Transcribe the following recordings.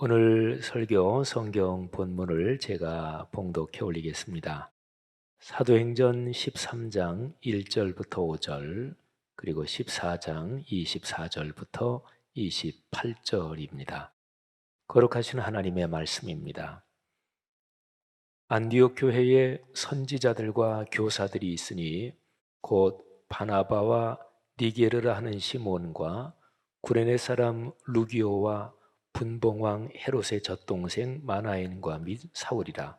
오늘 설교 성경 본문을 제가 봉독해 올리겠습니다. 사도행전 13장 1절부터 5절, 그리고 14장 24절부터 28절입니다. 거룩하신 하나님의 말씀입니다. 안디옥 교회에 선지자들과 교사들이 있으니 곧 바나바와 니게르라 하는 시몬과 구레네 사람 루기오와 분봉왕 헤롯의 젖동생 마나엔과 및 사울이라.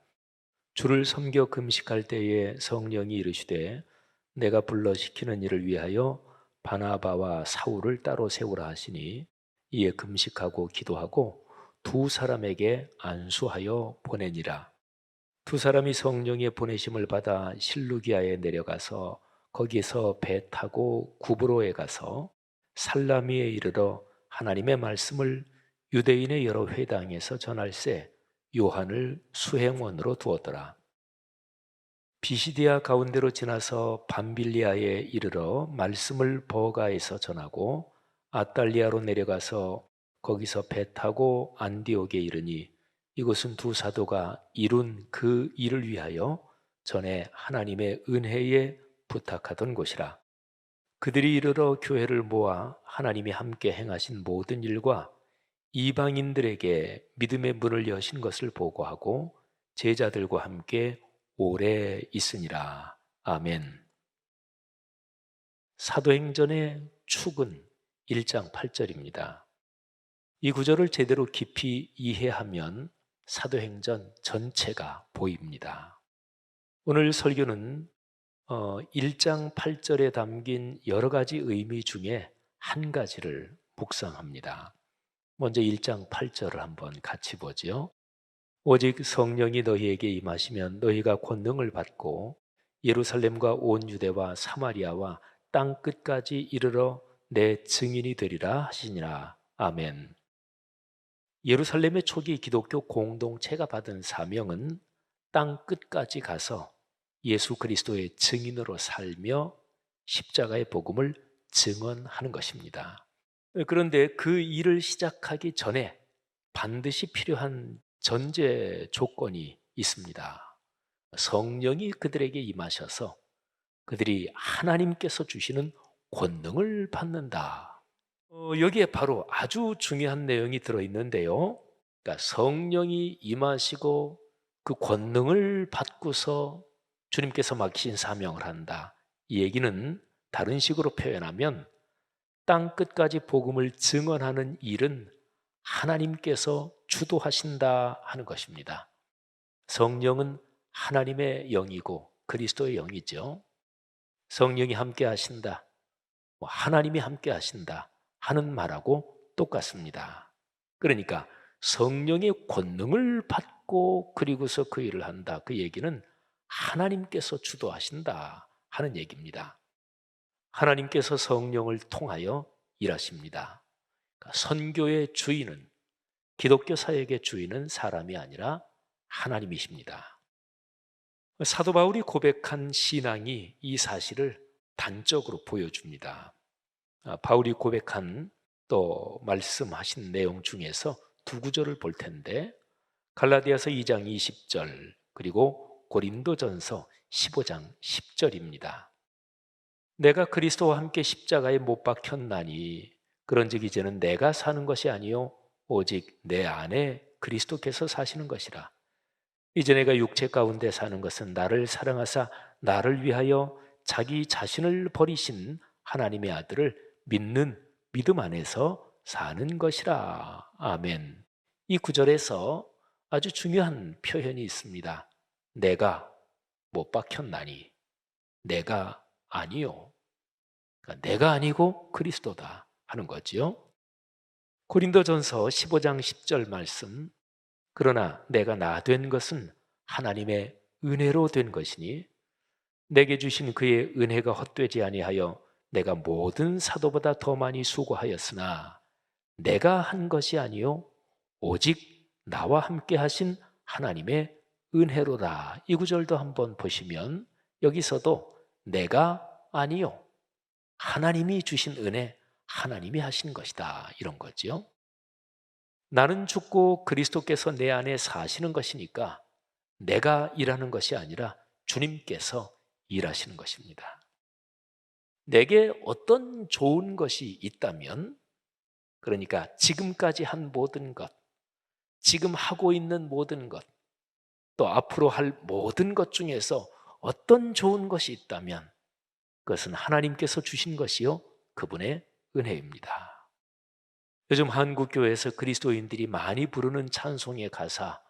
주를 섬겨 금식할 때에 성령이 이르시되 내가 불러 시키는 일을 위하여 바나바와 사울을 따로 세우라 하시니 이에 금식하고 기도하고 두 사람에게 안수하여 보내니라. 두 사람이 성령의 보내심을 받아 실루기아에 내려가서 거기에서 배 타고 구브로에 가서 살라미에 이르러 하나님의 말씀을 유대인의 여러 회당에서 전할세 요한을 수행원으로 두었더라. 비시디아 가운데로 지나서 밤빌리아에 이르러 말씀을 버가에서 전하고 아달리아로 내려가서 거기서 배 타고 안디옥에 이르니 이곳은 두 사도가 이룬 그 일을 위하여 전에 하나님의 은혜에 부탁하던 곳이라. 그들이 이르러 교회를 모아 하나님이 함께 행하신 모든 일과 이방인들에게 믿음의 문을 여신 것을 보고하고 제자들과 함께 오래 있으니라. 아멘. 사도행전의 축은 1장 8절입니다. 이 구절을 제대로 깊이 이해하면 사도행전 전체가 보입니다. 오늘 설교는 1장 8절에 담긴 여러 가지 의미 중에 한 가지를 묵상합니다. 먼저 1장 8절을 한번 같이 보죠. 오직 성령이 너희에게 임하시면 너희가 권능을 받고 예루살렘과 온 유대와 사마리아와 땅 끝까지 이르러 내 증인이 되리라 하시니라. 아멘. 예루살렘의 초기 기독교 공동체가 받은 사명은 땅 끝까지 가서 예수 그리스도의 증인으로 살며 십자가의 복음을 증언하는 것입니다. 그런데 그 일을 시작하기 전에 반드시 필요한 전제 조건이 있습니다. 성령이 그들에게 임하셔서 그들이 하나님께서 주시는 권능을 받는다. 여기에 바로 아주 중요한 내용이 들어있는데요. 그러니까 성령이 임하시고 그 권능을 받고서 주님께서 맡기신 사명을 한다. 이 얘기는 다른 식으로 표현하면 땅 끝까지 복음을 증언하는 일은 하나님께서 주도하신다 하는 것입니다. 성령은 하나님의 영이고 그리스도의 영이죠. 성령이 함께 하신다, 하나님이 함께 하신다 하는 말하고 똑같습니다. 그러니까 성령의 권능을 받고 그리고서 그 일을 한다. 그 얘기는 하나님께서 주도하신다 하는 얘기입니다. 하나님께서 성령을 통하여 일하십니다. 그러니까 선교의 주인은, 기독교 사역의 주인은 사람이 아니라 하나님이십니다. 사도 바울이 고백한 신앙이 이 사실을 단적으로 보여줍니다. 바울이 고백한 또 말씀하신 내용 중에서 두 구절을 볼 텐데 갈라디아서 2장 20절 그리고 고린도전서 15장 10절입니다. 내가 그리스도와 함께 십자가에 못 박혔나니 그런즉 이제는 내가 사는 것이 아니요 오직 내 안에 그리스도께서 사시는 것이라. 이제 내가 육체 가운데 사는 것은 나를 사랑하사 나를 위하여 자기 자신을 버리신 하나님의 아들을 믿는 믿음 안에서 사는 것이라. 아멘. 이 구절에서 아주 중요한 표현이 있습니다. 내가 못 박혔나니 내가 아니요. 그러니까 내가 아니고 그리스도다 하는 거지요. 고린도전서 15장 10절 말씀, 그러나 내가 나 된 것은 하나님의 은혜로 된 것이니 내게 주신 그의 은혜가 헛되지 아니하여 내가 모든 사도보다 더 많이 수고하였으나 내가 한 것이 아니요 오직 나와 함께 하신 하나님의 은혜로다. 이 구절도 한번 보시면 여기서도 내가 아니요 하나님이 주신 은혜, 하나님이 하신 것이다 이런 거지요. 나는 죽고 그리스도께서 내 안에 사시는 것이니까 내가 일하는 것이 아니라 주님께서 일하시는 것입니다. 내게 어떤 좋은 것이 있다면, 그러니까 지금까지 한 모든 것, 지금 하고 있는 모든 것, 또 앞으로 할 모든 것 중에서 어떤 좋은 것이 있다면 그것은 하나님께서 주신 것이요 그분의 은혜입니다. 요즘 한국교회에서 그리스도인들이 많이 부르는 찬송의 가사,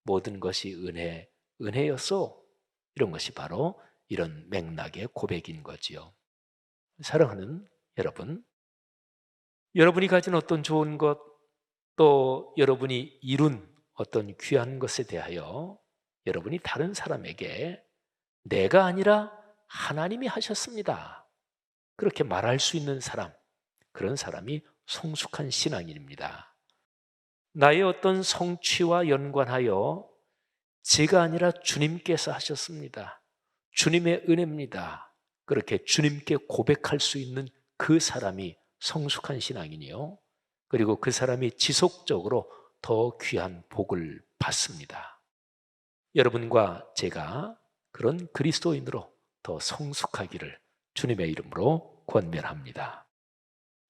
모든 것이 은혜, 은혜였소, 이런 것이 바로 이런 맥락의 고백인 거지요. 사랑하는 여러분, 여러분이 가진 어떤 좋은 것, 또 여러분이 이룬 어떤 귀한 것에 대하여 여러분이 다른 사람에게 내가 아니라 하나님이 하셨습니다, 그렇게 말할 수 있는 사람, 그런 사람이 성숙한 신앙인입니다. 나의 어떤 성취와 연관하여 제가 아니라 주님께서 하셨습니다, 주님의 은혜입니다, 그렇게 주님께 고백할 수 있는 그 사람이 성숙한 신앙이니요, 그리고 그 사람이 지속적으로 더 귀한 복을 받습니다. 여러분과 제가 그런 그리스도인으로 더 성숙하기를 주님의 이름으로 권면합니다.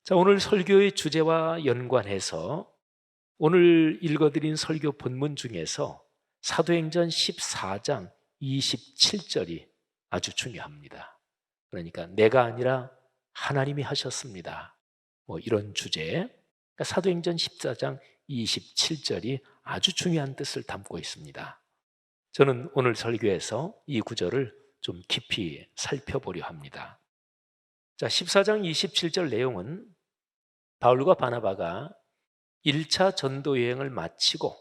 자, 오늘 설교의 주제와 연관해서 오늘 읽어드린 설교 본문 중에서 사도행전 14장 27절이 아주 중요합니다. 그러니까 내가 아니라 하나님이 하셨습니다, 이런 주제. 그러니까 사도행전 14장 27절이 아주 중요한 뜻을 담고 있습니다. 저는 오늘 설교에서 이 구절을 좀 깊이 살펴보려 합니다. 자, 14장 27절 내용은 바울과 바나바가 1차 전도 여행을 마치고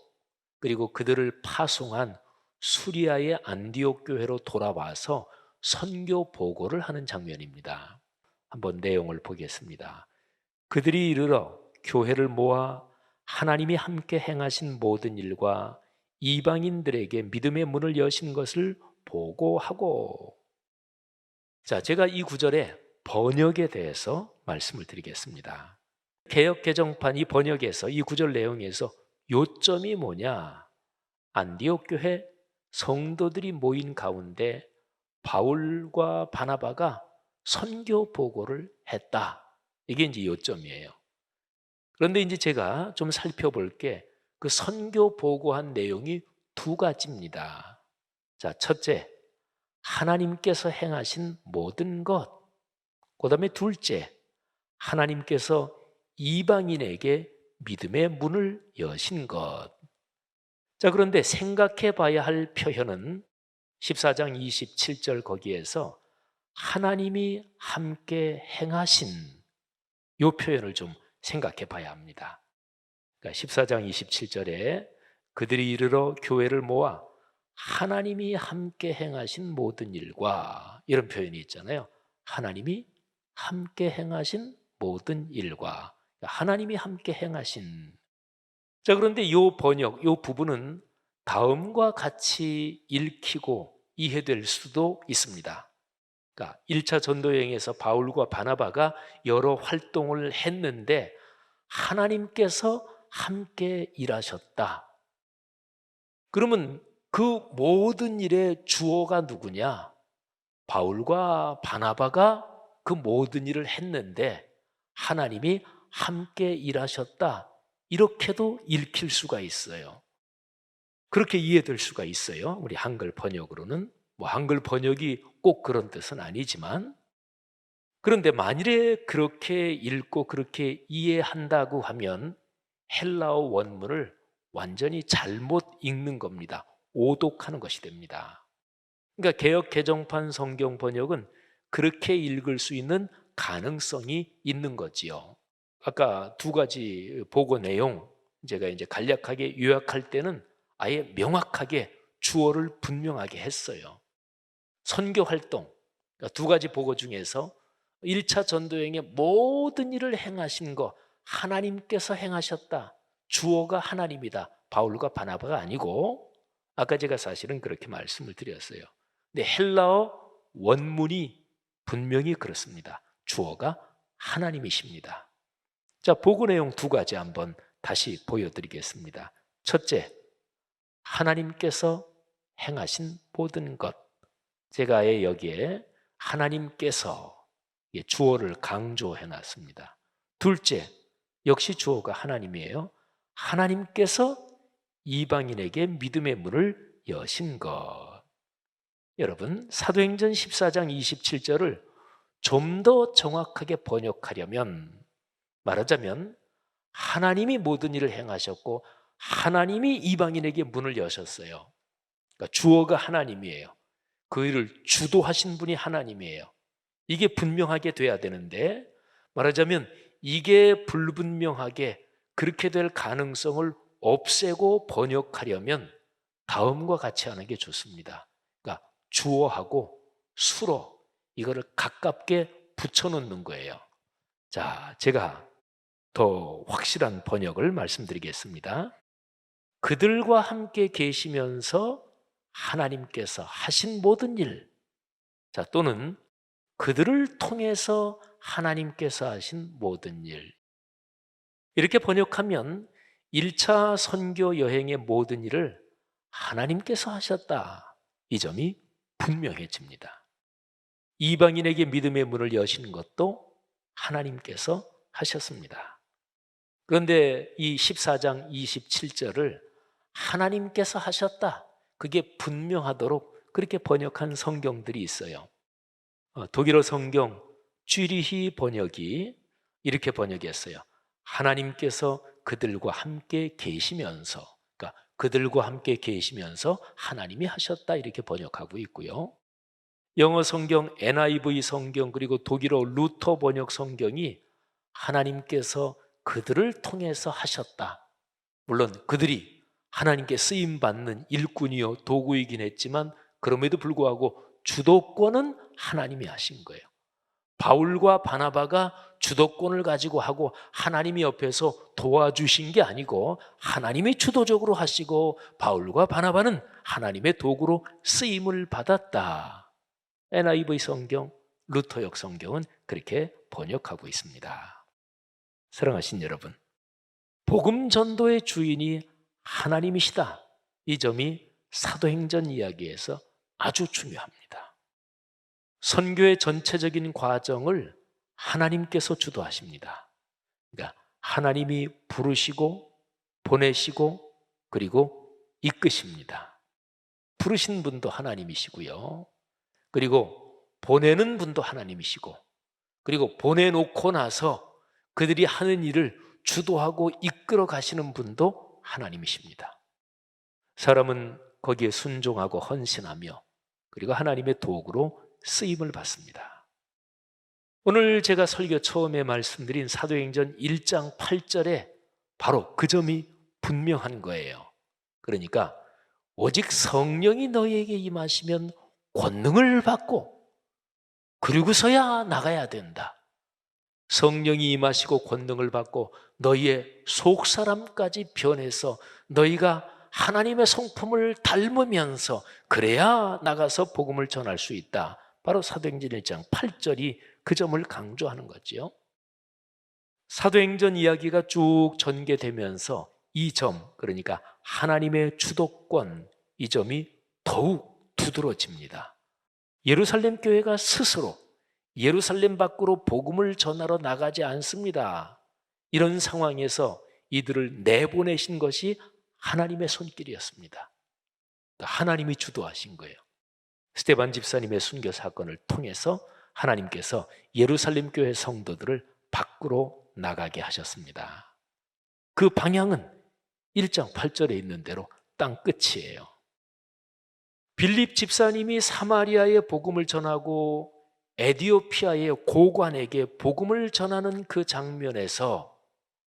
그리고 그들을 파송한 수리아의 안디옥 교회로 돌아와서 선교 보고를 하는 장면입니다. 한번 내용을 보겠습니다. 그들이 이르러 교회를 모아 하나님이 함께 행하신 모든 일과 이방인들에게 믿음의 문을 여신 것을 보고하고. 자, 제가 이 구절의 번역에 대해서 말씀을 드리겠습니다. 개역 개정판 이 번역에서 이 구절 내용에서 요점이 뭐냐? 안디옥 교회 성도들이 모인 가운데 바울과 바나바가 선교 보고를 했다, 이게 이제 요점이에요. 그런데 이제 제가 좀 살펴볼 게 그 선교 보고한 내용이 두 가지입니다. 자, 첫째, 하나님께서 행하신 모든 것. 그 다음에 둘째, 하나님께서 이방인에게 믿음의 문을 여신 것. 자, 그런데 생각해 봐야 할 표현은 14장 27절 거기에서 하나님이 함께 행하신 이 표현을 좀 생각해 봐야 합니다. 그러니까 14장 27절에 그들이 이르러 교회를 모아 하나님이 함께 행하신 모든 일과, 이런 표현이 있잖아요. 하나님이 함께 행하신 모든 일과, 하나님이 함께 행하신. 자, 그런데 이 번역, 이 부분은 다음과 같이 읽히고 이해될 수도 있습니다. 그러니까 1차 전도여행에서 바울과 바나바가 여러 활동을 했는데 하나님께서 함께 일하셨다. 그러면 그 모든 일의 주어가 누구냐? 바울과 바나바가 그 모든 일을 했는데 하나님이 함께 일하셨다, 이렇게도 읽힐 수가 있어요. 그렇게 이해될 수가 있어요. 우리 한글 번역으로는. 한글 번역이 꼭 그런 뜻은 아니지만, 그런데 만일에 그렇게 읽고 그렇게 이해한다고 하면 헬라어 원문을 완전히 잘못 읽는 겁니다. 오독하는 것이 됩니다. 그러니까 개역 개정판 성경 번역은 그렇게 읽을 수 있는 가능성이 있는 거지요. 아까 두 가지 보고 내용 제가 이제 간략하게 요약할 때는 아예 명확하게 주어를 분명하게 했어요. 선교 활동, 그러니까 두 가지 보고 중에서 1차 전도여행의 모든 일을 행하신 거 하나님께서 행하셨다, 주어가 하나님이다, 바울과 바나바가 아니고, 아까 제가 사실은 그렇게 말씀을 드렸어요. 근데 헬라어 원문이 분명히 그렇습니다. 주어가 하나님이십니다. 자, 보고 내용 두 가지 한번 다시 보여드리겠습니다. 첫째, 하나님께서 행하신 모든 것. 제가 여기에 하나님께서 주어를 강조해 놨습니다. 둘째, 역시 주어가 하나님이에요. 하나님께서 이방인에게 믿음의 문을 여신 것. 여러분, 사도행전 14장 27절을 좀 더 정확하게 번역하려면, 말하자면 하나님이 모든 일을 행하셨고 하나님이 이방인에게 문을 여셨어요. 그러니까 주어가 하나님이에요. 그 일을 주도하신 분이 하나님이에요. 이게 분명하게 돼야 되는데, 말하자면 이게 불분명하게 그렇게 될 가능성을 없애고 번역하려면 다음과 같이 하는 게 좋습니다. 그러니까 주어하고 수로 이거를 가깝게 붙여놓는 거예요. 자, 제가 더 확실한 번역을 말씀드리겠습니다. 그들과 함께 계시면서 하나님께서 하신 모든 일, 자, 또는 그들을 통해서 하나님께서 하신 모든 일. 이렇게 번역하면 1차 선교 여행의 모든 일을 하나님께서 하셨다. 이 점이 분명해집니다. 이방인에게 믿음의 문을 여신 것도 하나님께서 하셨습니다. 그런데 이 14장 27절을 하나님께서 하셨다. 그게 분명하도록 그렇게 번역한 성경들이 있어요. 독일어 성경 쥐리히 번역이 이렇게 번역했어요. 하나님께서 그들과 함께 계시면서, 그러니까 그들과 함께 계시면서 하나님이 하셨다, 이렇게 번역하고 있고요. 영어 성경 NIV 성경 그리고 독일어 루터 번역 성경이 하나님께서 그들을 통해서 하셨다. 물론 그들이 하나님께 쓰임받는 일꾼이요 도구이긴 했지만 그럼에도 불구하고 주도권은 하나님이 하신 거예요. 바울과 바나바가 주도권을 가지고 하고 하나님이 옆에서 도와주신 게 아니고 하나님이 주도적으로 하시고 바울과 바나바는 하나님의 도구로 쓰임을 받았다. NIV 성경, 루터역 성경은 그렇게 번역하고 있습니다. 사랑하신 여러분, 복음 전도의 주인이 하나님이시다. 이 점이 사도행전 이야기에서 아주 중요합니다. 선교의 전체적인 과정을 하나님께서 주도하십니다. 그러니까 하나님이 부르시고 보내시고 그리고 이끄십니다. 부르신 분도 하나님이시고요. 그리고 보내는 분도 하나님이시고, 그리고 보내놓고 나서 그들이 하는 일을 주도하고 이끌어 가시는 분도 하나님이십니다. 사람은 거기에 순종하고 헌신하며 그리고 하나님의 도구로 쓰임을 받습니다. 오늘 제가 설교 처음에 말씀드린 사도행전 1장 8절에 바로 그 점이 분명한 거예요. 그러니까 오직 성령이 너희에게 임하시면 권능을 받고 그리고서야 나가야 된다. 성령이 임하시고 권능을 받고 너희의 속사람까지 변해서 너희가 하나님의 성품을 닮으면서 그래야 나가서 복음을 전할 수 있다. 바로 사도행전 1장 8절이 그 점을 강조하는 거지요. 사도행전 이야기가 쭉 전개되면서 이 점, 그러니까 하나님의 주도권, 이 점이 더욱 두드러집니다. 예루살렘 교회가 스스로 예루살렘 밖으로 복음을 전하러 나가지 않습니다. 이런 상황에서 이들을 내보내신 것이 하나님의 손길이었습니다. 하나님이 주도하신 거예요. 스데반 집사님의 순교 사건을 통해서 하나님께서 예루살렘 교회 성도들을 밖으로 나가게 하셨습니다. 그 방향은 1장 8절에 있는 대로 땅 끝이에요. 빌립 집사님이 사마리아에 복음을 전하고 에디오피아의 고관에게 복음을 전하는 그 장면에서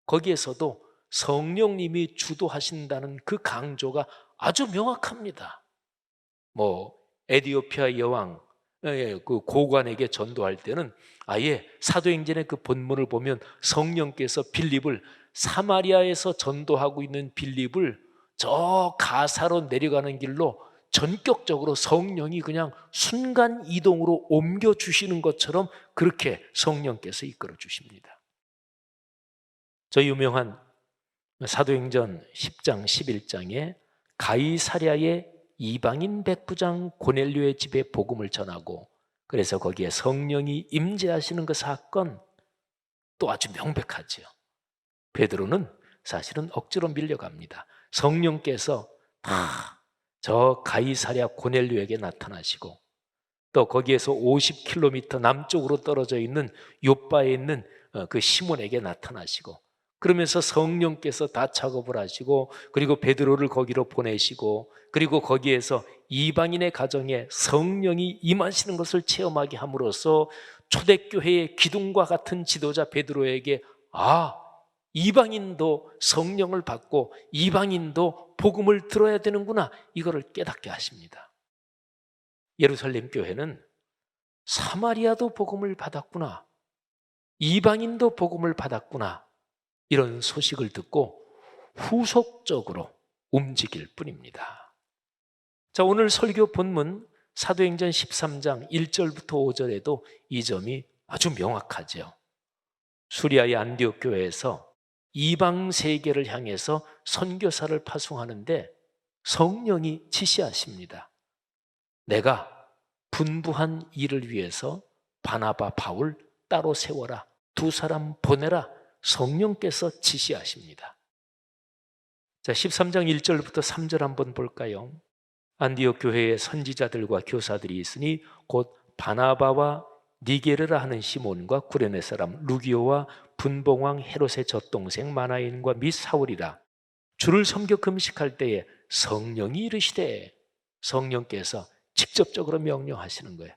거기에서도 성령님이 주도하신다는 그 강조가 아주 명확합니다. 에디오피아 여왕 그 고관에게 전도할 때는 아예 사도행전의 그 본문을 보면 성령께서 빌립을 사마리아에서 전도하고 있는 빌립을 저 가사로 내려가는 길로 전격적으로 성령이 그냥 순간 이동으로 옮겨주시는 것처럼 그렇게 성령께서 이끌어 주십니다. 저 유명한 사도행전 10장 11장에 가이사랴의 이방인 백부장 고넬료의 집에 복음을 전하고, 그래서 거기에 성령이 임재하시는 그 사건 또 아주 명백하죠. 베드로는 사실은 억지로 밀려갑니다. 성령께서 다 저 가이사랴 고넬료에게 나타나시고, 또 거기에서 50km 남쪽으로 떨어져 있는 요바에 있는 그 시몬에게 나타나시고, 그러면서 성령께서 다 작업을 하시고, 그리고 베드로를 거기로 보내시고, 그리고 거기에서 이방인의 가정에 성령이 임하시는 것을 체험하게 함으로써 초대교회의 기둥과 같은 지도자 베드로에게 이방인도 성령을 받고 이방인도 복음을 들어야 되는구나, 이거를 깨닫게 하십니다. 예루살렘 교회는 사마리아도 복음을 받았구나, 이방인도 복음을 받았구나, 이런 소식을 듣고 후속적으로 움직일 뿐입니다. 자, 오늘 설교 본문 사도행전 13장 1절부터 5절에도 이 점이 아주 명확하죠. 수리아의 안디옥 교회에서 이방 세계를 향해서 선교사를 파송하는데 성령이 지시하십니다. 내가 분부한 일을 위해서 바나바, 바울 따로 세워라, 두 사람 보내라, 성령께서 지시하십니다. 자, 13장 1절부터 3절 한번 볼까요? 안디옥 교회에 선지자들과 교사들이 있으니 곧 바나바와 니게르라 하는 시몬과 구레네 사람 루기오와 분봉왕 헤롯의 젖동생 마나인과 및 사울이라. 주를 섬겨 금식할 때에 성령이 이르시되, 성령께서 직접적으로 명령하시는 거예요.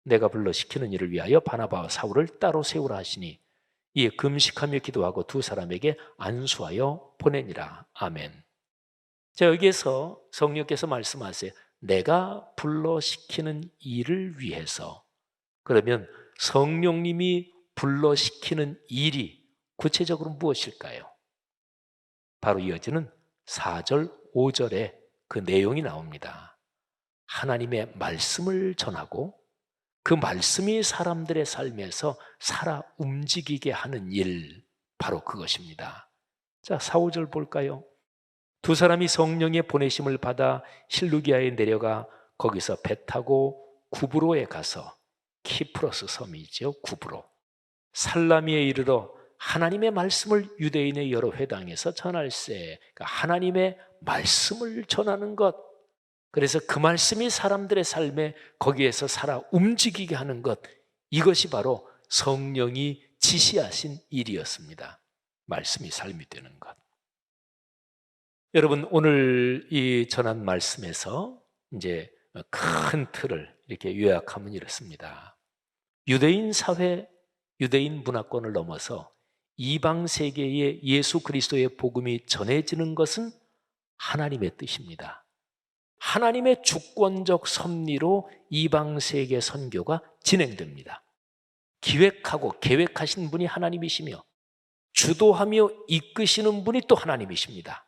내가 불러 시키는 일을 위하여 바나바와 사울을 따로 세우라 하시니, 이에 금식하며 기도하고 두 사람에게 안수하여 보내니라. 아멘. 자, 여기에서 성령께서 말씀하세요. 내가 불러 시키는 일을 위해서. 그러면 성령님이 불러 시키는 일이 구체적으로 무엇일까요? 바로 이어지는 4절, 5절에 그 내용이 나옵니다. 하나님의 말씀을 전하고 그 말씀이 사람들의 삶에서 살아 움직이게 하는 일, 바로 그것입니다. 자, 4, 5절 볼까요? 두 사람이 성령의 보내심을 받아 실루기아에 내려가 거기서 배 타고 구브로에 가서, 키프로스 섬이죠, 구브로, 살라미에 이르러 하나님의 말씀을 유대인의 여러 회당에서 전할세. 그러니까 하나님의 말씀을 전하는 것, 그래서 그 말씀이 사람들의 삶에 거기에서 살아 움직이게 하는 것, 이것이 바로 성령이 지시하신 일이었습니다. 말씀이 삶이 되는 것. 여러분, 오늘 이 전한 말씀에서 이제 큰 틀을 이렇게 요약하면 이렇습니다. 유대인 사회, 유대인 문화권을 넘어서 이방 세계에 예수 그리스도의 복음이 전해지는 것은 하나님의 뜻입니다. 하나님의 주권적 섭리로 이방 세계 선교가 진행됩니다. 기획하고 계획하신 분이 하나님이시며 주도하며 이끄시는 분이 또 하나님이십니다.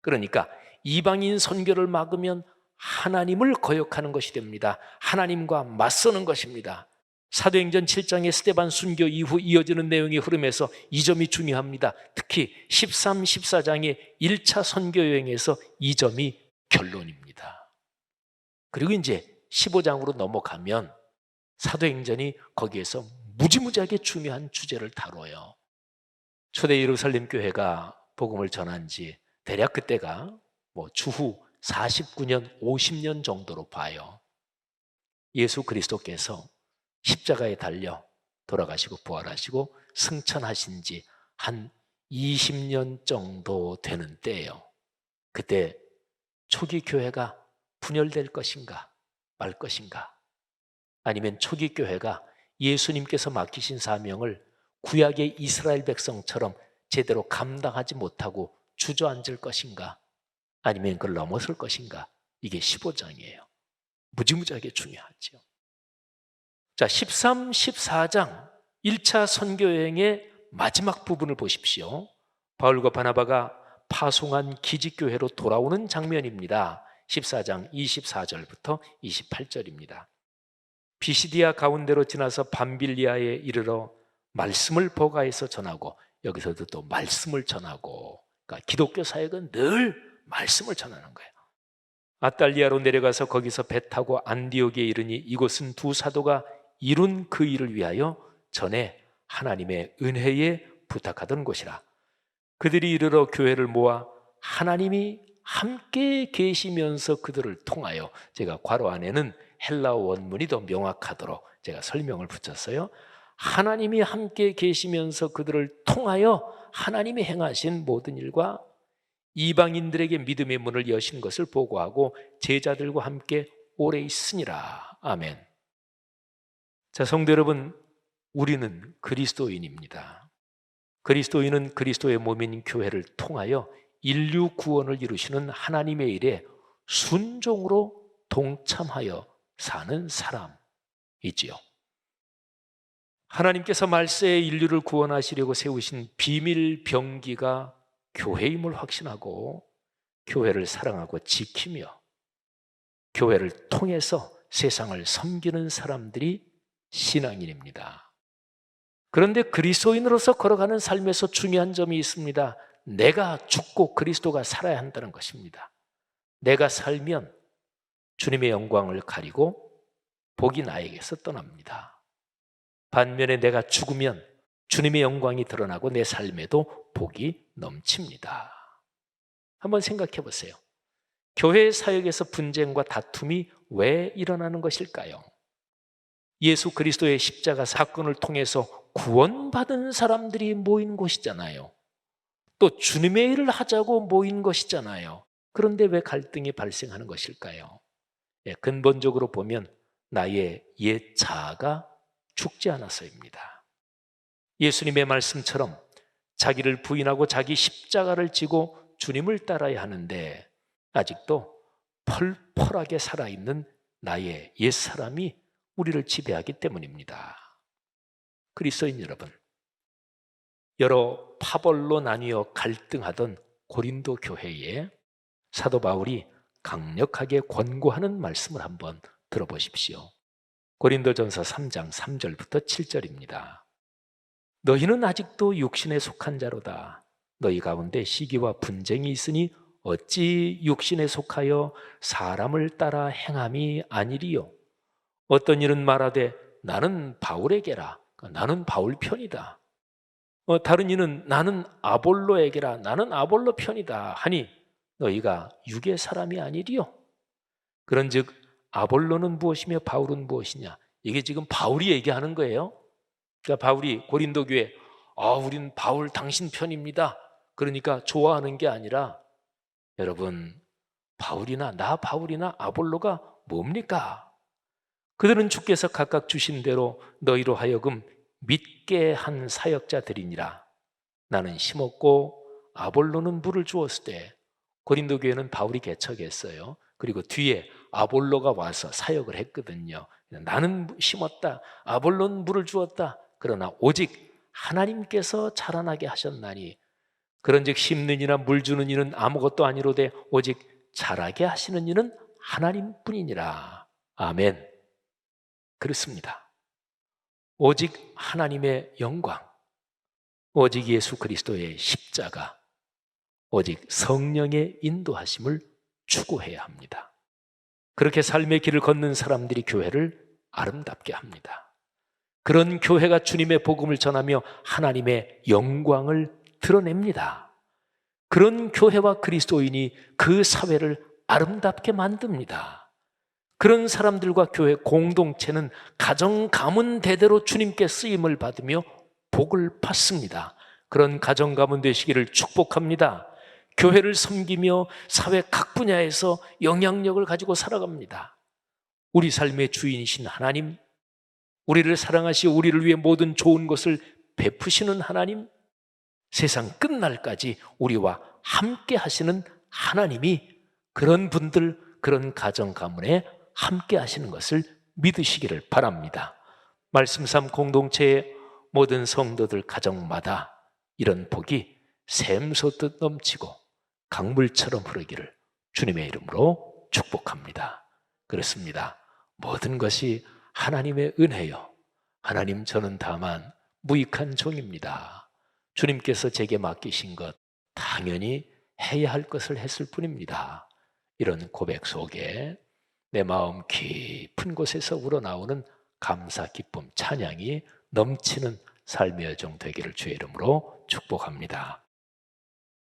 그러니까 이방인 선교를 막으면 하나님을 거역하는 것이 됩니다. 하나님과 맞서는 것입니다. 사도행전 7장의 스데반 순교 이후 이어지는 내용의 흐름에서 이 점이 중요합니다. 특히 13, 14장의 1차 선교 여행에서 이 점이 결론입니다. 그리고 이제 15장으로 넘어가면 사도행전이 거기에서 무지무지하게 중요한 주제를 다뤄요. 초대 예루살렘 교회가 복음을 전한 지 대략 그때가 주후 49년, 50년 정도로 봐요. 예수 그리스도께서 십자가에 달려 돌아가시고 부활하시고 승천하신 지 한 20년 정도 되는 때예요. 그때 초기 교회가 분열될 것인가 말 것인가, 아니면 초기 교회가 예수님께서 맡기신 사명을 구약의 이스라엘 백성처럼 제대로 감당하지 못하고 주저앉을 것인가, 아니면 그걸 넘어설 것인가, 이게 15장이에요. 무지무지하게 중요하죠. 자, 13, 14장 1차 선교여행의 마지막 부분을 보십시오. 바울과 바나바가 파송한 기직교회로 돌아오는 장면입니다. 14장 24절부터 28절입니다. 비시디아 가운데로 지나서 밤빌리아에 이르러 말씀을 버가에서 전하고, 여기서도 또 말씀을 전하고, 그러니까 기독교 사역은 늘 말씀을 전하는 거예요. 아달리아로 내려가서 거기서 배 타고 안디옥에 이르니 이곳은 두 사도가 이룬 그 일을 위하여 전에 하나님의 은혜에 부탁하던 곳이라. 그들이 이르러 교회를 모아 하나님이 함께 계시면서 그들을 통하여, 제가 괄호 안에는 헬라어 원문이 더 명확하도록 제가 설명을 붙였어요. 하나님이 함께 계시면서 그들을 통하여 하나님이 행하신 모든 일과 이방인들에게 믿음의 문을 여신 것을 보고하고 제자들과 함께 오래 있으니라. 아멘. 자, 성도 여러분, 우리는 그리스도인입니다. 그리스도인은 그리스도의 몸인 교회를 통하여 인류 구원을 이루시는 하나님의 일에 순종으로 동참하여 사는 사람이지요. 하나님께서 말세에 인류를 구원하시려고 세우신 비밀 병기가 교회임을 확신하고 교회를 사랑하고 지키며 교회를 통해서 세상을 섬기는 사람들이 신앙인입니다. 그런데 그리스도인으로서 걸어가는 삶에서 중요한 점이 있습니다. 내가 죽고 그리스도가 살아야 한다는 것입니다. 내가 살면 주님의 영광을 가리고 복이 나에게서 떠납니다. 반면에 내가 죽으면 주님의 영광이 드러나고 내 삶에도 복이 넘칩니다. 한번 생각해 보세요. 교회 사역에서 분쟁과 다툼이 왜 일어나는 것일까요? 예수 그리스도의 십자가 사건을 통해서 구원받은 사람들이 모인 곳이잖아요. 또 주님의 일을 하자고 모인 것이잖아요. 그런데 왜 갈등이 발생하는 것일까요? 근본적으로 보면 나의 옛 자아가 죽지 않아서입니다. 예수님의 말씀처럼 자기를 부인하고 자기 십자가를 지고 주님을 따라야 하는데 아직도 펄펄하게 살아있는 나의 옛사람이 우리를 지배하기 때문입니다. 그리스도인 여러분, 여러 파벌로 나뉘어 갈등하던 고린도 교회에 사도 바울이 강력하게 권고하는 말씀을 한번 들어보십시오. 고린도전서 3장 3절부터 7절입니다. 너희는 아직도 육신에 속한 자로다. 너희 가운데 시기와 분쟁이 있으니 어찌 육신에 속하여 사람을 따라 행함이 아니리요. 어떤 이는 말하되 나는 바울에게라, 나는 바울 편이다. 다른 이는 나는 아볼로에게라, 나는 아볼로 편이다 하니 너희가 육의 사람이 아니리요. 그런즉 아볼로는 무엇이며 바울은 무엇이냐? 이게 지금 바울이 얘기하는 거예요. 그러니까 바울이 고린도 교회에 우린 바울 당신 편입니다. 그러니까 좋아하는 게 아니라, 여러분, 바울이나 아볼로가 뭡니까? 그들은 주께서 각각 주신 대로 너희로 하여금 믿게 한 사역자들이니라. 나는 심었고 아볼로는 물을 주었을 때, 고린도 교회는 바울이 개척했어요. 그리고 뒤에 아볼로가 와서 사역을 했거든요. 나는 심었다, 아볼로는 물을 주었다. 그러나 오직 하나님께서 자라나게 하셨나니 그런즉 심는 이나 물 주는 이는 아무것도 아니로되 오직 자라게 하시는 이는 하나님뿐이니라. 아멘. 그렇습니다. 오직 하나님의 영광, 오직 예수 그리스도의 십자가, 오직 성령의 인도하심을 추구해야 합니다. 그렇게 삶의 길을 걷는 사람들이 교회를 아름답게 합니다. 그런 교회가 주님의 복음을 전하며 하나님의 영광을 드러냅니다. 그런 교회와 그리스도인이 그 사회를 아름답게 만듭니다. 그런 사람들과 교회 공동체는 가정 가문 대대로 주님께 쓰임을 받으며 복을 받습니다. 그런 가정 가문 되시기를 축복합니다. 교회를 섬기며 사회 각 분야에서 영향력을 가지고 살아갑니다. 우리 삶의 주인이신 하나님, 우리를 사랑하시어 우리를 위해 모든 좋은 것을 베푸시는 하나님, 세상 끝날까지 우리와 함께 하시는 하나님이 그런 분들, 그런 가정 가문에 함께 하시는 것을 믿으시기를 바랍니다. 말씀 삶 공동체의 모든 성도들 가정마다 이런 복이 샘솟듯 넘치고 강물처럼 흐르기를 주님의 이름으로 축복합니다. 그렇습니다. 모든 것이 하나님의 은혜요. 하나님, 저는 다만 무익한 종입니다. 주님께서 제게 맡기신 것 당연히 해야 할 것을 했을 뿐입니다. 이런 고백 속에 내 마음 깊은 곳에서 우러나오는 감사, 기쁨, 찬양이 넘치는 삶의 여정 되기를 주의 이름으로 축복합니다.